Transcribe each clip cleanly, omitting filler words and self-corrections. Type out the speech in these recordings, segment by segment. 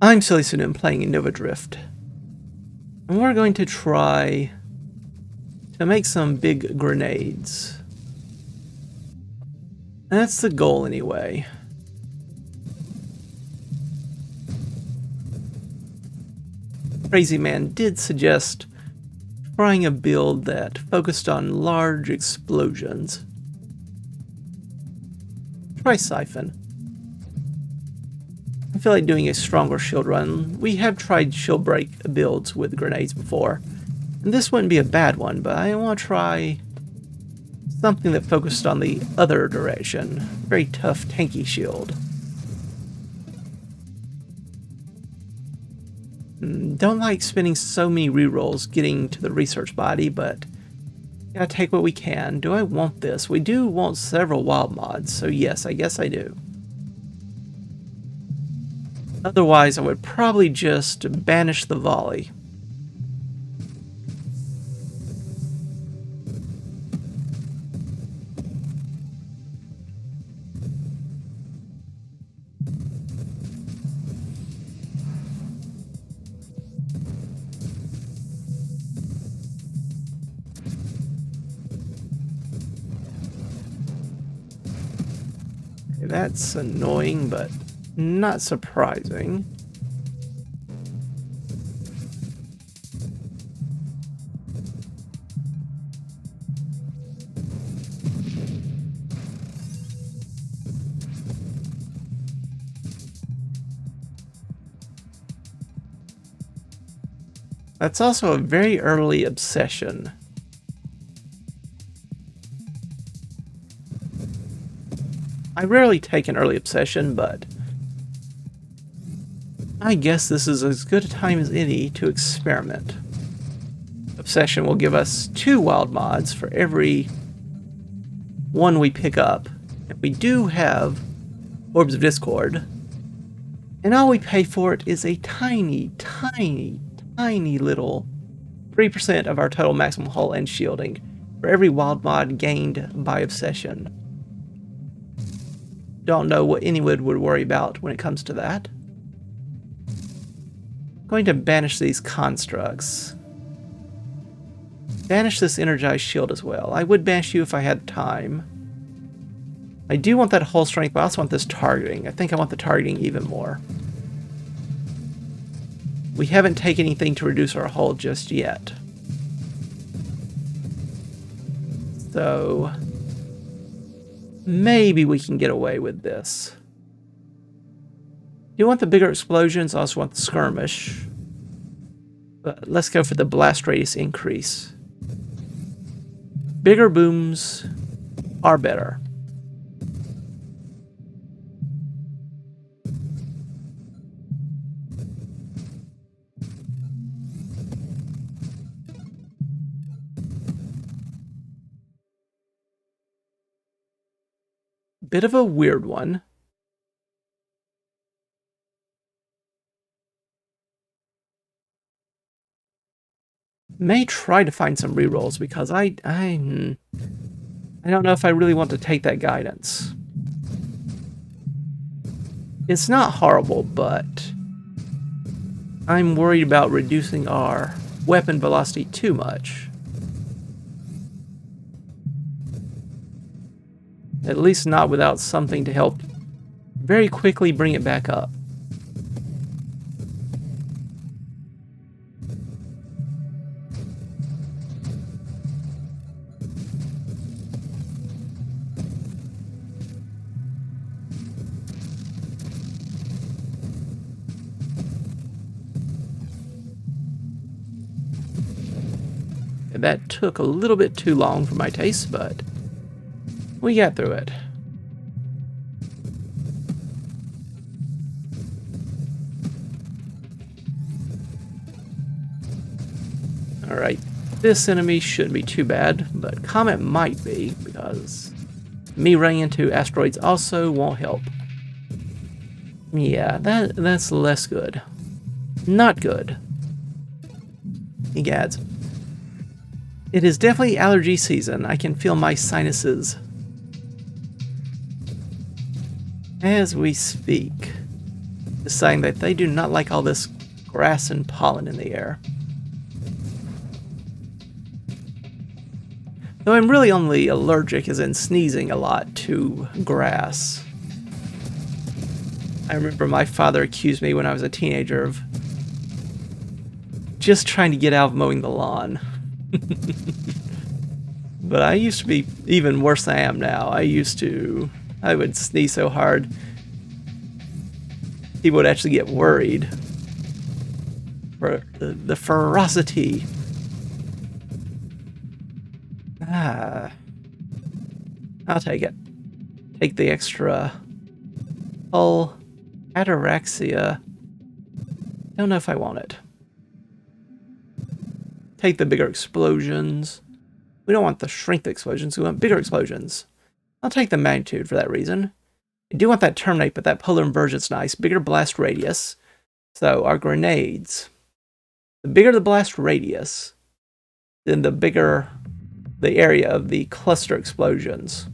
I'm SillyPseudonym playing in Nova Drift. And we're going to try to make some big grenades. That's the goal anyway. Krazyman did suggest trying a build that focused on large explosions. Try Siphon. I feel like doing a stronger shield run. We have tried shield break builds with grenades before, and this wouldn't be a bad one, but I want to try something that focused on the other direction. Very tough, tanky shield. Don't like spending so many rerolls getting to the research body, but gotta take what we can. Do I want this? We do want several wild mods, so yes, I guess I do. Otherwise, I would probably just banish the volley. Okay, that's annoying, but not surprising. That's also a very early obsession. I rarely take an early obsession, but I guess this is as good a time as any to experiment. Obsession will give us 2 wild mods for every one we pick up. And we do have Orbs of Discord. And all we pay for it is a tiny, tiny, tiny little 3% of our total maximum hull and shielding for every wild mod gained by Obsession. Don't know what anyone would worry about when it comes to that. Going to banish these constructs. Banish this energized shield as well. I would banish you if I had time. I do want that hull strength, but I also want this targeting. I think I want the targeting even more. We haven't taken anything to reduce our hull just yet. So maybe we can get away with this. You want the bigger explosions, I also want the skirmish. But let's go for the blast radius increase. Bigger booms are better. Bit of a weird one. May try to find some rerolls because I don't know if I really want to take that guidance. It's not horrible, but I'm worried about reducing our weapon velocity too much. At least not without something to help very quickly bring it back up. And that took a little bit too long for my taste, but we got through it. Alright, this enemy shouldn't be too bad, but Comet might be, because me running into asteroids also won't help. Yeah, that's less good. Not good. Egads. It is definitely allergy season. I can feel my sinuses as we speak. is saying that they do not like all this grass and pollen in the air. Though I'm really only allergic as in sneezing a lot to grass. I remember my father accused me when I was a teenager of just trying to get out of mowing the lawn. But I used to be even worse than I am now. I would sneeze so hard, people would actually get worried for the ferocity. I'll take it. Take the extra hull ataraxia. Don't know if I want it. Take the bigger explosions. We don't want the strength explosions, we want bigger explosions. I'll take the magnitude for that reason. I do want that terminate, but that polar inversion's nice. Bigger blast radius. So our grenades. The bigger the blast radius, then the bigger the area of the cluster explosions.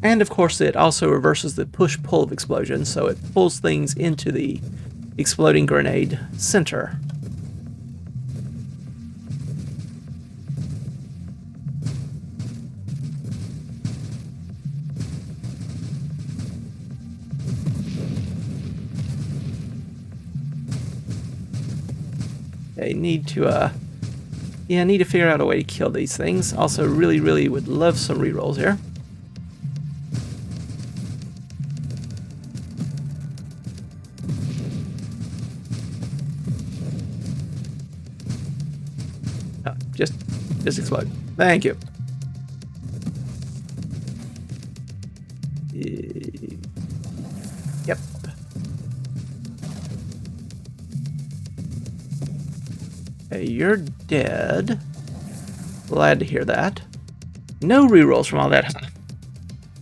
And of course it also reverses the push-pull of explosions, so it pulls things into the exploding grenade center. I need to need to figure out a way to kill these things. Also, really would love some rerolls here. Oh, just explode. Thank you. Yep. Okay, you're dead. Glad to hear that. No rerolls from all that, huh?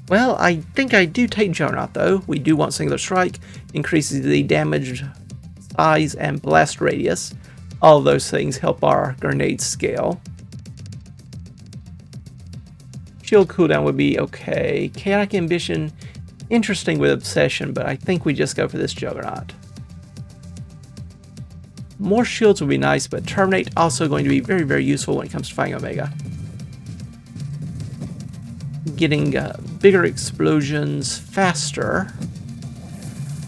Well, I think I do take Juggernaut, though. We do want Singular Strike. Increases the damage size and blast radius. All of those things help our grenade scale. Shield cooldown would be okay. Chaotic Ambition, interesting with Obsession, but I think we just go for this Juggernaut. More shields would be nice, but Terminate also going to be very useful when it comes to fighting Omega. Getting bigger explosions faster,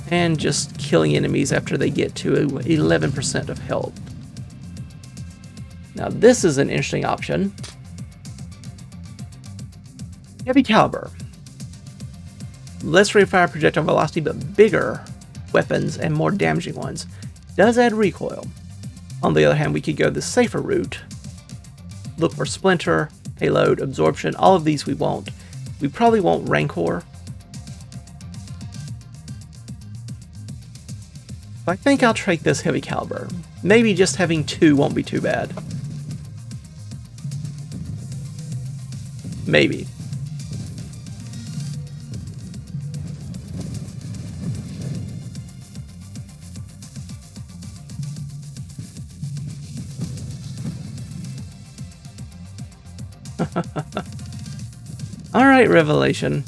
and just killing enemies after they get to 11% of health. Now this is an interesting option. Heavy caliber. Less rate of fire projectile velocity, but bigger weapons and more damaging ones. Does add recoil. On the other hand, we could go the safer route. Look for Splinter, Payload, Absorption, all of these we won't. We probably won't Rancor. I think I'll take this heavy caliber. Maybe just having 2 won't be too bad. Maybe. Alright, Revelation.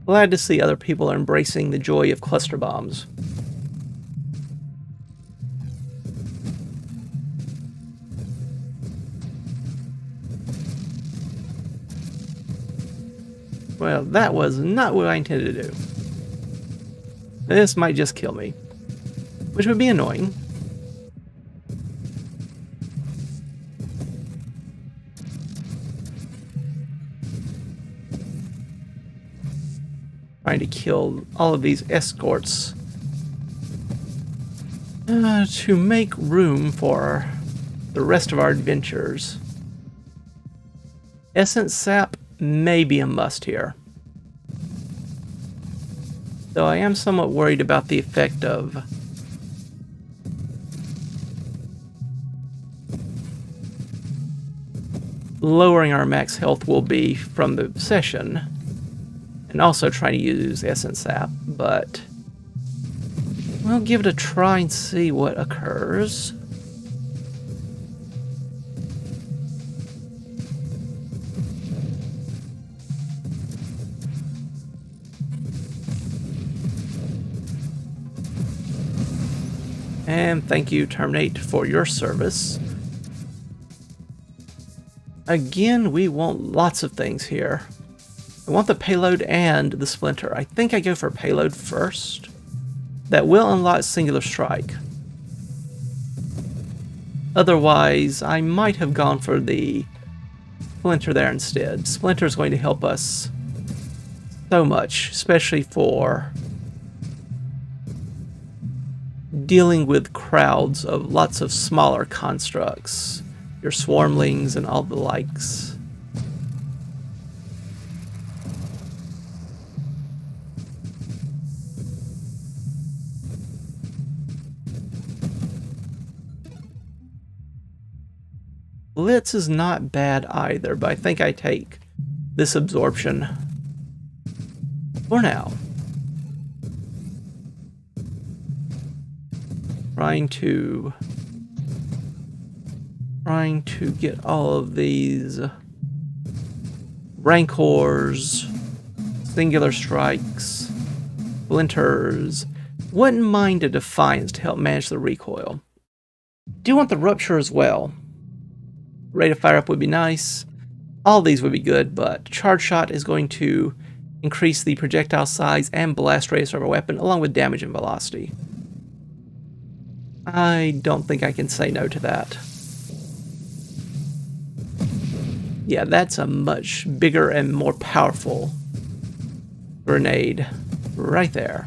Glad to see other people are embracing the joy of cluster bombs. Well, that was not what I intended to do. This might just kill me, which would be annoying. Trying to kill all of these escorts to make room for the rest of our adventures. Essence Sap may be a must here, though I am somewhat worried about the effect of lowering our max health will be from the obsession, and also trying to use essence sap, but we'll give it a try and see what occurs. And thank you, Terminate, for your service. Again, we want lots of things here. I want the payload and the splinter. I think I go for payload first. That will unlock singular strike. Otherwise, I might have gone for the splinter there instead. Splinter is going to help us so much, especially for dealing with crowds of lots of smaller constructs, your swarmlings and all the likes. Blitz is not bad either, but I think I take this absorption for now. Trying to get all of these rancors, singular strikes, splinters. Wouldn't mind a defiance to help manage the recoil. Do want the rupture as well. Rate of fire up would be nice. All these would be good, but charge shot is going to increase the projectile size and blast radius of our weapon, along with damage and velocity. I don't think I can say no to that. Yeah, that's a much bigger and more powerful grenade right there.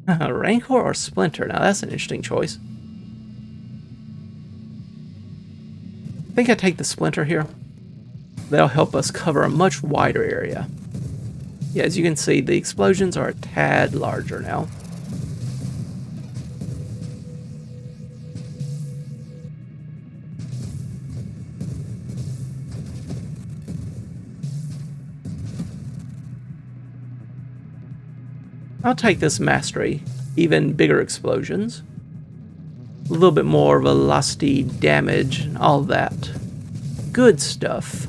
Rancor or Splinter? Now that's an interesting choice. I think I take the Splinter here. That'll help us cover a much wider area. Yeah, as you can see, the explosions are a tad larger now. I'll take this mastery. Even bigger explosions. A little bit more velocity, damage, and all that. Good stuff.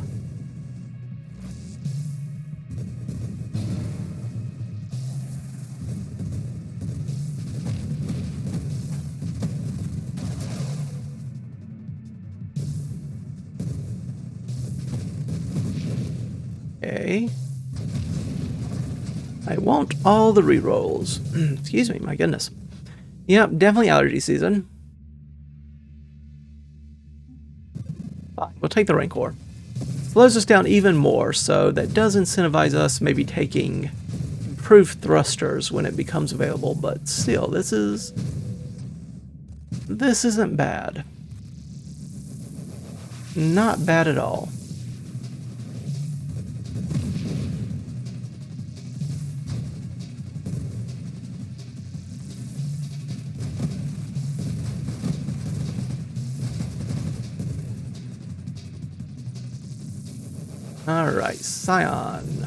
Okay. I want all the rerolls. Excuse me, my goodness. Yep, definitely allergy season. Fine, we'll take the Rancor. Slows us down even more, so that does incentivize us maybe taking improved thrusters when it becomes available, but still, this isn't bad. Not bad at all. Alright, Scion.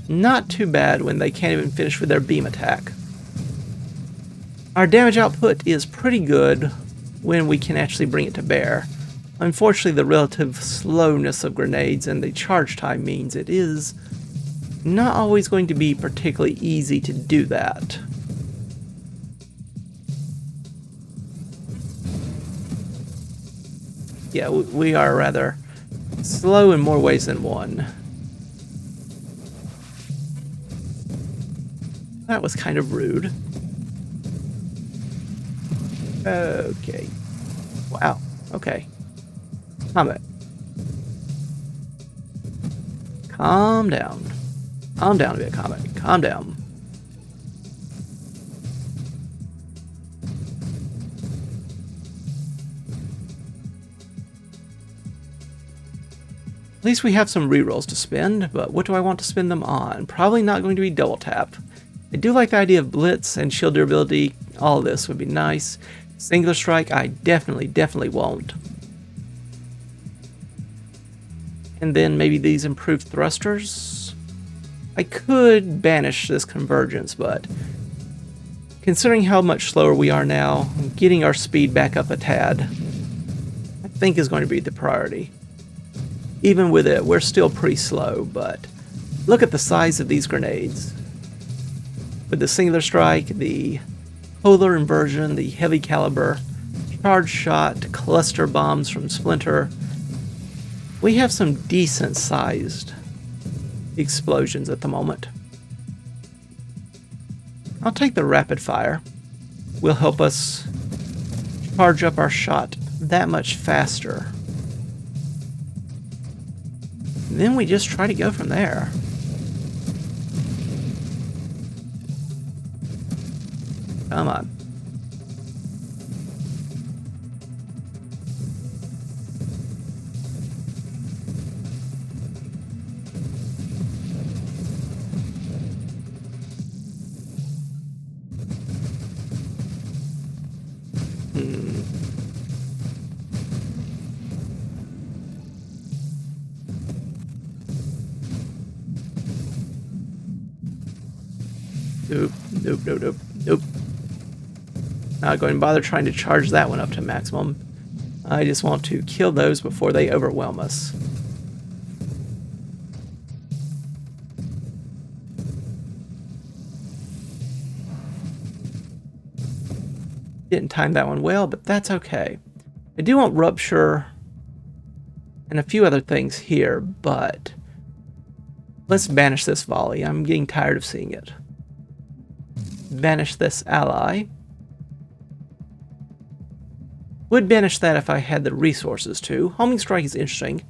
Not too bad when they can't even finish with their beam attack. Our damage output is pretty good when we can actually bring it to bear. Unfortunately, the relative slowness of grenades and the charge time means it is not always going to be particularly easy to do that. Yeah, we are rather slow in more ways than one. That was kind of rude. Okay. Wow. Okay. Combat. Calm down. Calm down a bit, combat. Calm down. At least we have some rerolls to spend, but what do I want to spend them on? Probably not going to be double tap. I do like the idea of blitz and shield durability. All of this would be nice. Singular strike, I definitely won't. And then maybe these improved thrusters. I could banish this convergence, but considering how much slower we are now, getting our speed back up a tad, I think is going to be the priority. Even with it, we're still pretty slow, but look at the size of these grenades. With the singular strike, the polar inversion, the heavy caliber, charge shot, cluster bombs from Splinter, we have some decent sized explosions at the moment. I'll take the rapid fire. Will help us charge up our shot that much faster. And then we just try to go from there. Come on. Nope. Not going to bother trying to charge that one up to maximum. I just want to kill those before they overwhelm us. Didn't time that one well, but that's okay. I do want Rupture and a few other things here, but let's banish this volley. I'm getting tired of seeing it. Banish this ally. Would banish that if I had the resources to. Homing strike is interesting.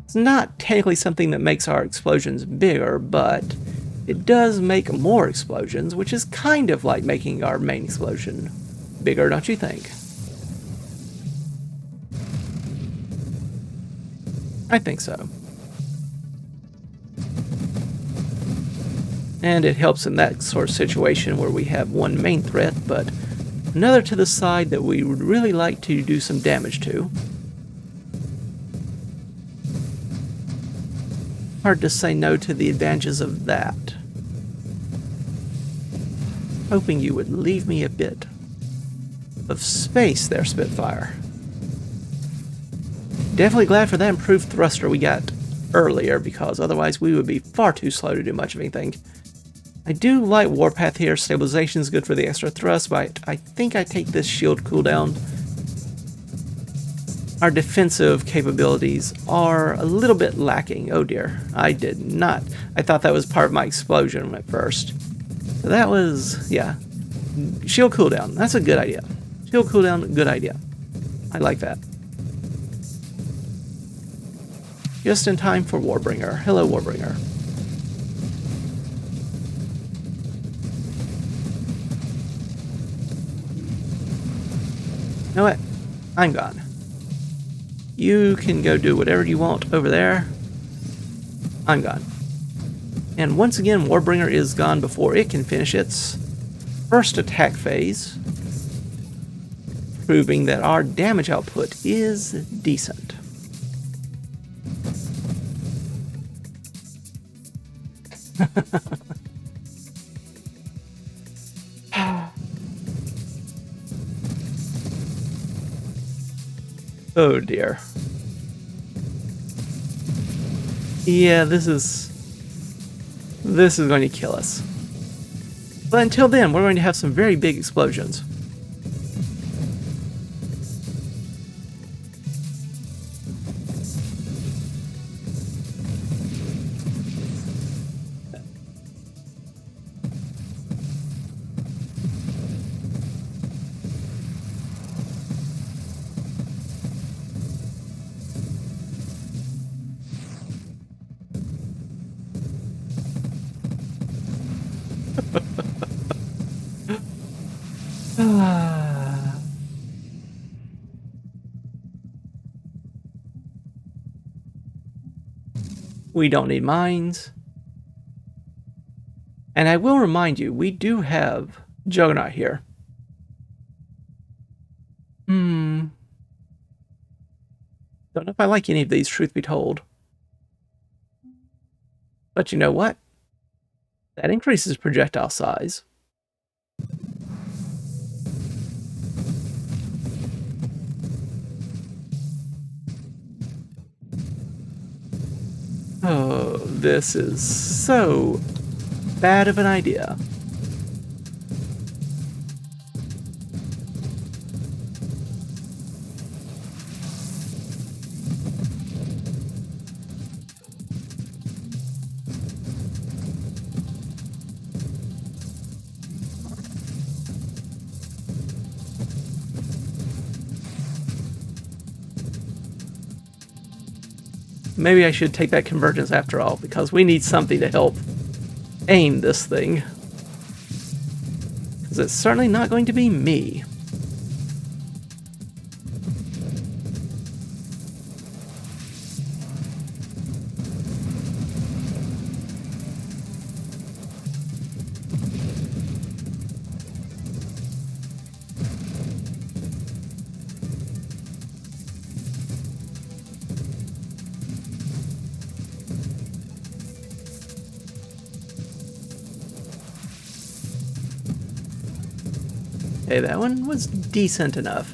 It's not technically something that makes our explosions bigger, but it does make more explosions, which is kind of like making our main explosion bigger, don't you think? I think so. And it helps in that sort of situation where we have one main threat, but another to the side that we would really like to do some damage to. Hard to say no to the advantages of that. Hoping you would leave me a bit of space there, Spitfire. Definitely glad for that improved thruster we got earlier, because otherwise we would be far too slow to do much of anything. I do like Warpath here. Stabilization is good for the extra thrust, but I think I take this shield cooldown. Our defensive capabilities are a little bit lacking. Oh dear, I did not. I thought that was part of my explosion at first. So that was, yeah. Shield cooldown, that's a good idea. Shield cooldown, good idea. I like that. Just in time for Warbringer. Hello, Warbringer. You know what? I'm gone. You can go do whatever you want over there. I'm gone. And once again, Warbringer is gone before it can finish its first attack phase, proving that our damage output is decent. Oh dear. Yeah, this is going to kill us. But until then, we're going to have some very big explosions. We don't need mines. And I will remind you, we do have Juggernaut here. Don't know if I like any of these, truth be told. But you know what? That increases projectile size. Oh, this is so bad of an idea. Maybe I should take that convergence after all, because we need something to help aim this thing. Because it's certainly not going to be me. Okay, that one was decent enough.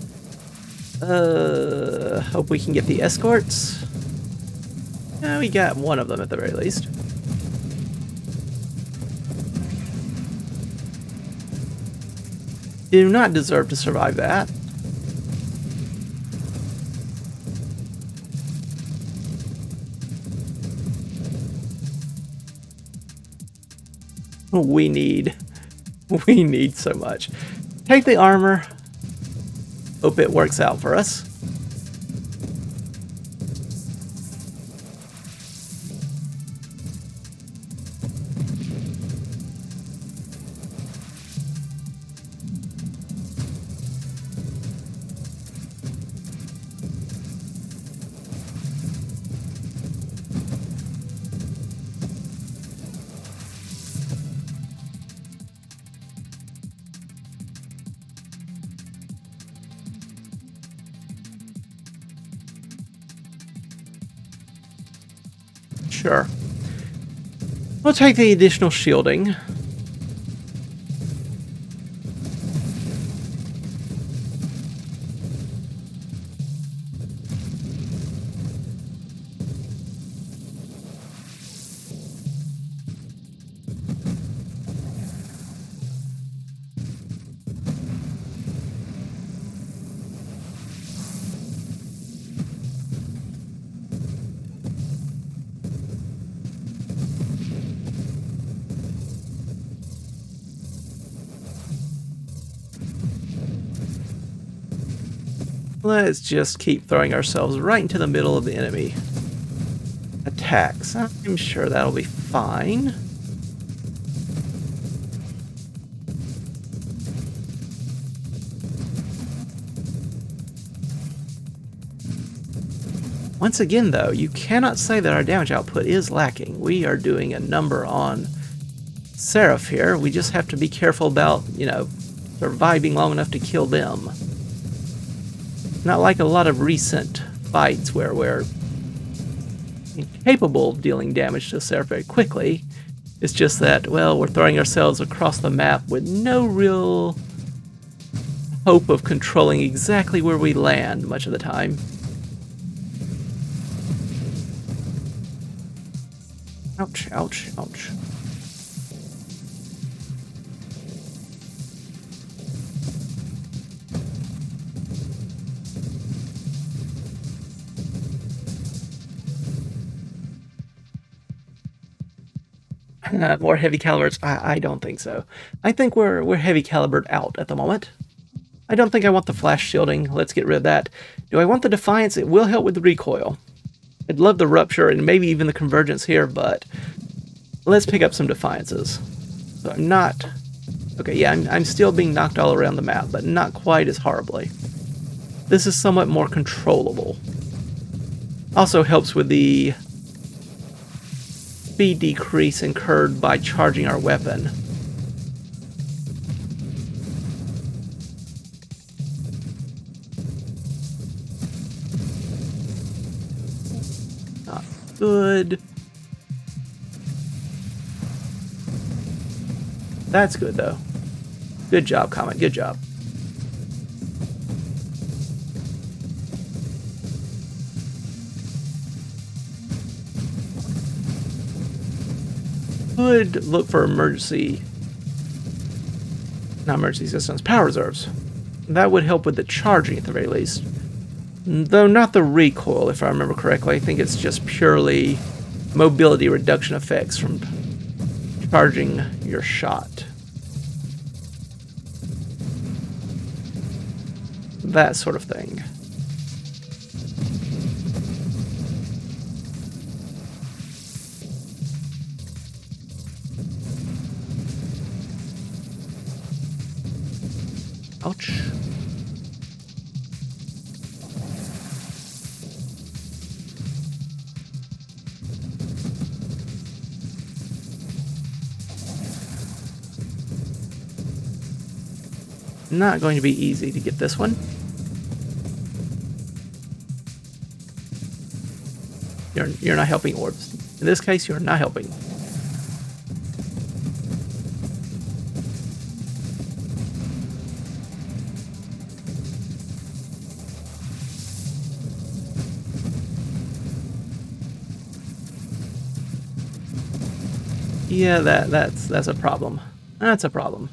Hope we can get the escorts. We got one of them at the very least. Do not deserve to survive that. We need so much. Take the armor. Hope it works out for us. Sure. We'll take the additional shielding. Let's just keep throwing ourselves right into the middle of the enemy attacks. I'm sure that'll be fine. Once again, though, you cannot say that our damage output is lacking. We are doing a number on Seraph here. We just have to be careful about, surviving long enough to kill them. Not like a lot of recent fights where we're incapable of dealing damage to Seraph very quickly. It's just that, well, we're throwing ourselves across the map with no real hope of controlling exactly where we land much of the time. Ouch, ouch, ouch. More heavy calibers? I don't think so. I think we're heavy calibered out at the moment. I don't think I want the flash shielding. Let's get rid of that. Do I want the Defiance? It will help with the recoil. I'd love the Rupture and maybe even the Convergence here, but let's pick up some Defiances. So I'm not... Okay, yeah, I'm still being knocked all around the map, but not quite as horribly. This is somewhat more controllable. Also helps with the speed decrease incurred by charging our weapon. Not good. That's good, though. Good job, Comet. Good job. Could look for not emergency systems, power reserves. That would help with the charging at the very least. Though not the recoil, if I remember correctly. I think it's just purely mobility reduction effects from charging your shot. That sort of thing. Ouch. Not going to be easy to get this one. You're not helping, orbs. In this case, you're not helping. Yeah, that's a problem. That's a problem.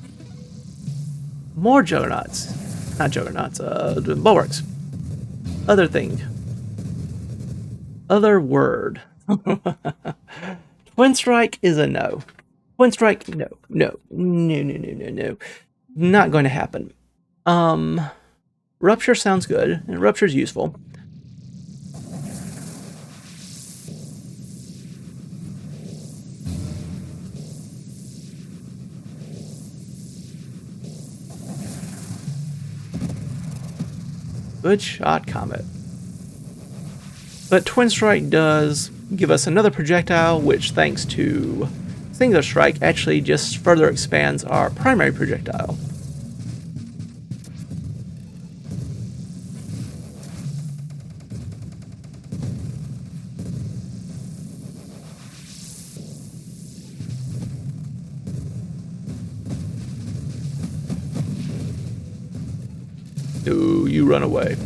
More juggernauts. Not juggernauts, bulwarks. Other thing. Other word. Twin strike is a no. Twin strike, no. No. No, no, no, no, no. Not going to happen. Rupture sounds good, and rupture's useful. Good shot, Comet. But Twin Strike does give us another projectile, which, thanks to Singular Strike, actually just further expands our primary projectile. No, you run away.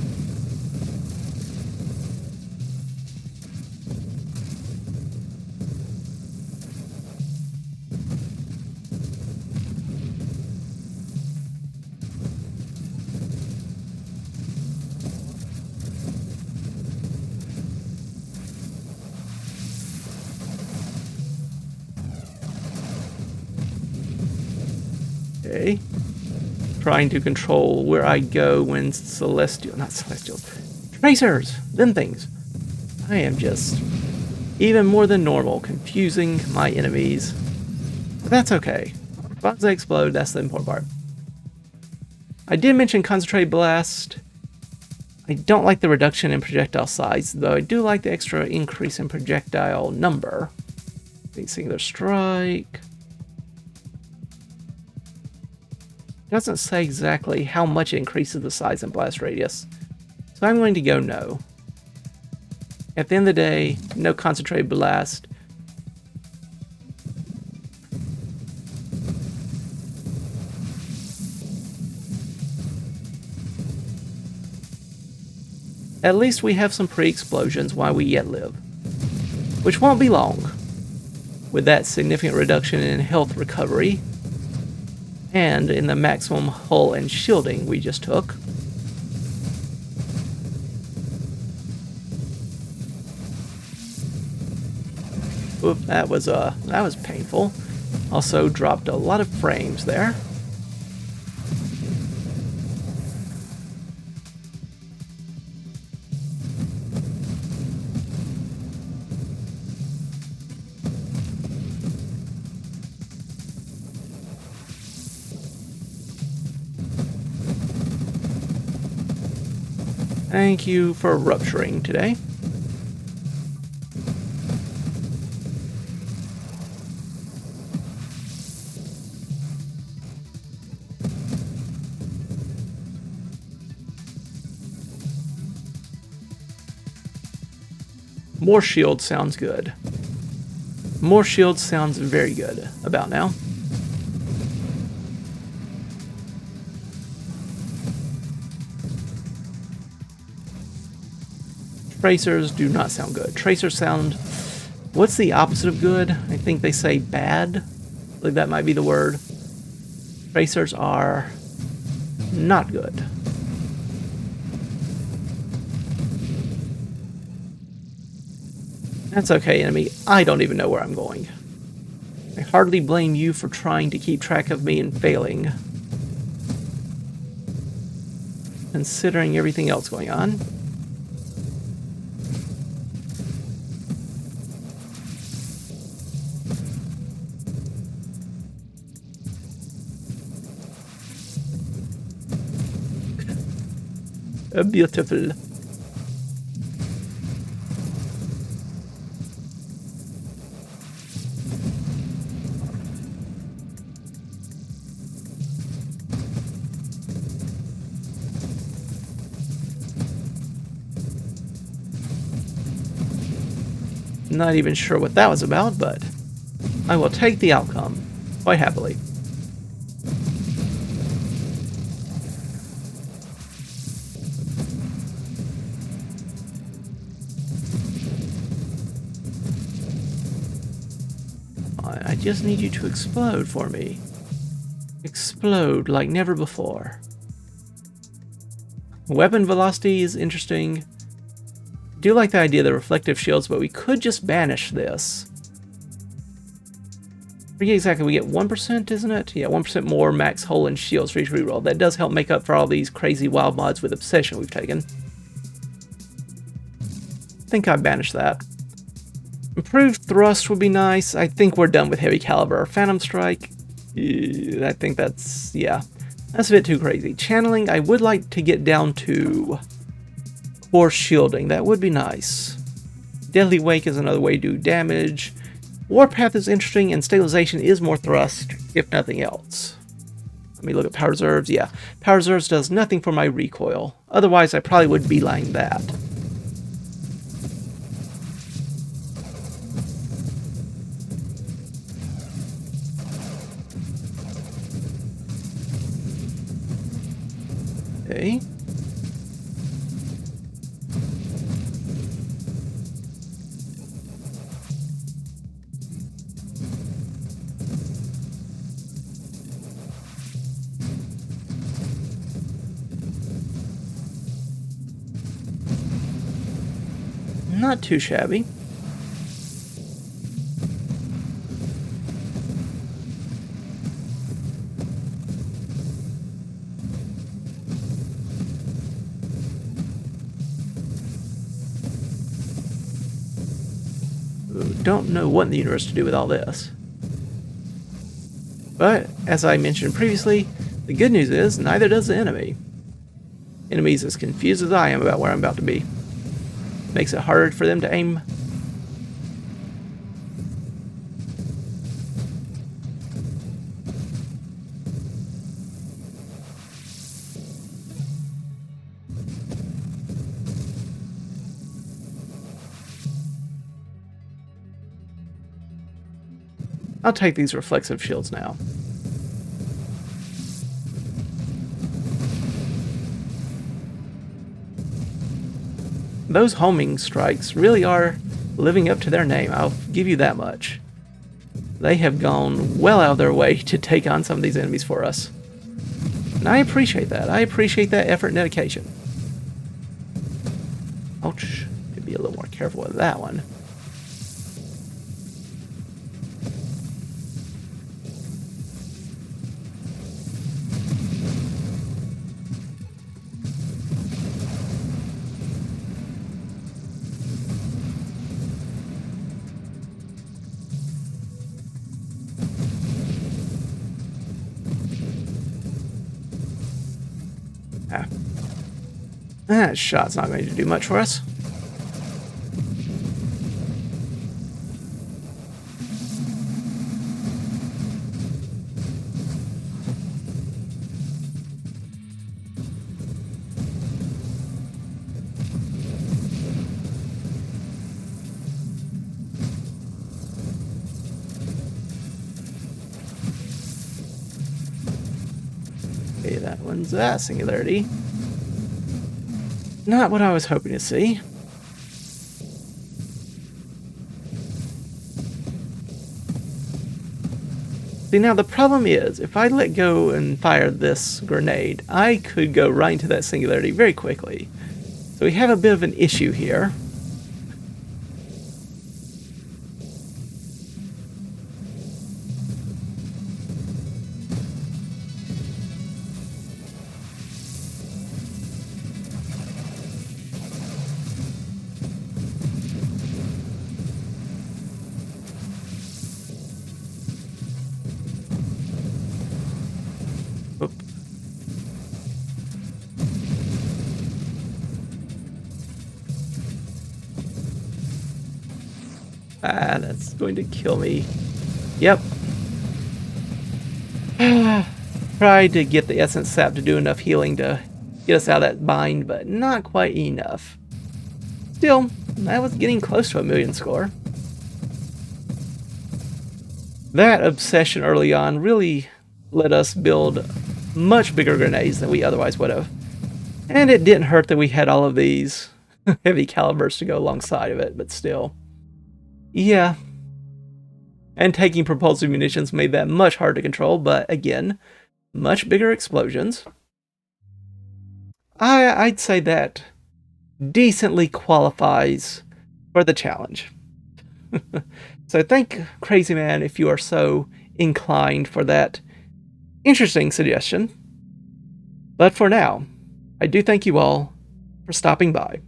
Okay. Trying to control where I go when not celestials, tracers, them things. I am just, even more than normal, confusing my enemies. But that's okay. As long as they explode, that's the important part. I did mention Concentrated Blast. I don't like the reduction in projectile size, though I do like the extra increase in projectile number. Singular Strike. Doesn't say exactly how much it increases the size and blast radius, so I'm going to go no. At the end of the day, no Concentrated Blast. At least we have some pre-explosions while we yet live, which won't be long, with that significant reduction in health recovery and in the maximum hull and shielding we just took. Oop, that was painful. Also dropped a lot of frames there. Thank you for rupturing today. More shields sounds good. More shields sounds very good about now. Tracers do not sound good. Tracers sound... What's the opposite of good? I think they say bad. Like that might be the word. Tracers are not good. That's okay, enemy. I don't even know where I'm going. I hardly blame you for trying to keep track of me and failing. Considering everything else going on. Beautiful. Not even sure what that was about, but I will take the outcome quite happily. I just need you to explode for me. Explode like never before. Weapon velocity is interesting. I do like the idea of the reflective shields, but we could just banish this. I forget exactly, we get 1%, isn't it? Yeah, 1% more max hull and shields for each reroll. That does help make up for all these crazy wild mods with Obsession we've taken. I think I banished that. Improved thrust would be nice. I think we're done with heavy caliber. Phantom strike, I think that's, yeah. That's a bit too crazy. Channeling, I would like to get down to core shielding. That would be nice. Deadly Wake is another way to do damage. Warpath is interesting, and stabilization is more thrust, if nothing else. Let me look at power reserves. Yeah, power reserves does nothing for my recoil. Otherwise, I probably would beeline that. Okay. Not too shabby. Don't know what in the universe to do with all this. But, as I mentioned previously, the good news is neither does the enemy. Enemy's as confused as I am about where I'm about to be. Makes it harder for them to aim. I'll take these reflexive shields now. Those homing strikes really are living up to their name, I'll give you that much. They have gone well out of their way to take on some of these enemies for us. And I appreciate that. I appreciate that effort and dedication. Ouch. Could be a little more careful with that one. That shot's not going to do much for us. explosions. Ah, singularity. Not what I was hoping to see. See, now the problem is, if I let go and fire this grenade, I could go right into that singularity very quickly. So we have a bit of an issue here. Oop. Ah, that's going to kill me. Yep. Tried to get the essence sap to do enough healing to get us out of that bind, but not quite enough. Still, I was getting close to a million score. That obsession early on really let us build much bigger grenades than we otherwise would have. And it didn't hurt that we had all of these heavy calibers to go alongside of it, but still. Yeah. And taking propulsive munitions made that much harder to control, but again, much bigger explosions. I'd say that decently qualifies for the challenge. So thank Krazyman if you are so inclined for that interesting suggestion. But for now, I do thank you all for stopping by.